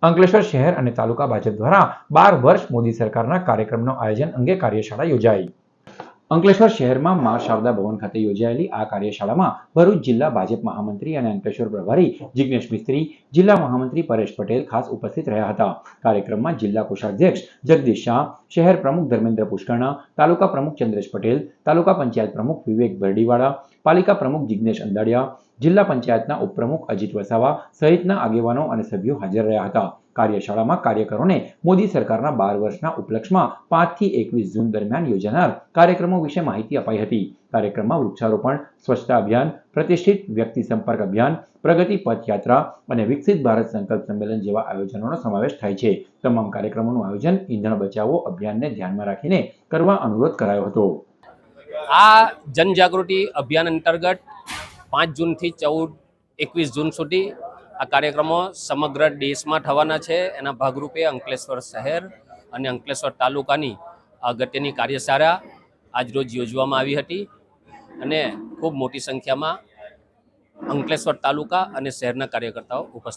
અંકલેશ્વર શહેર અને તાલુકા ભાજપ દ્વારા 12 વર્ષ મોદી સરકારના કાર્યક્રમનો આયોજન અંગે કાર્યશાળા યોજાઈ। અંકલેશ્વર શહેરમાં મા શારદા ભવન ખાતે યોજાયેલી આ કાર્યશાળામાં ભરૂચ જિલ્લા ભાજપ મહામંત્રી અને અંકલેશ્વર પ્રભારી જિગ્નેશ મિસ્ત્રી, જિલ્લા મહામંત્રી પરેશ પટેલ ખાસ ઉપસ્થિત રહ્યા હતા। કાર્યક્રમમાં જિલ્લા કોષાધ્યક્ષ જગદીશ શાહ, શહેર પ્રમુખ ધર્મેન્દ્ર પુષ્કરણા, તાલુકા પ્રમુખ ચંદ્રેશ પટેલ, તાલુકા પંચાયત પ્રમુખ વિવેક બરડીવાળા, પાલિકા પ્રમુખ જિગ્નેશ અંદાડિયા, જિલ્લા પંચાયતના ઉપપ્રમુખ અજીત વસાવા સહિતના આગેવાનો અને સભ્યો હાજર રહ્યા હતા। કાર્યશાળામાં કાર્યકરોને મોદી સરકારના 12 વર્ષના ઉપલક્ષમાં 5 થી 21 જૂન દરમિયાન યોજાનાર કાર્યક્રમો વિશે માહિતી અપાઈ હતી। કાર્યક્રમમાં વૃક્ષારોપણ, સ્વચ્છતા અભિયાન, પ્રતિષ્ઠિત વ્યક્તિ સંપર્ક અભિયાન, પ્રગતિ પથ યાત્રા અને વિકસિત ભારત સંકલ્પ સંમેલન જેવા આયોજનોનો સમાવેશ થાય છે। તમામ કાર્યક્રમોનું આયોજન ઈંધણ બચાવો અભિયાનને ધ્યાનમાં રાખીને કરવા અનુરોધ કરાયો હતો। આ જનજાગૃતિ અભિયાન અંતર્ગત 5 જૂનથી 21 જૂન સુધી આ કાર્યક્રમો સમગ્ર દેશમાં થવાના છે। એના ભાગરૂપે અંકલેશ્વર શહેર અને અંકલેશ્વર તાલુકાની અગત્યની કાર્યશાળા આજરોજ યોજવામાં આવી હતી અને ખૂબ મોટી સંખ્યામાં અંકલેશ્વર તાલુકા અને શહેરના કાર્યકર્તાઓ ઉપસ્થિત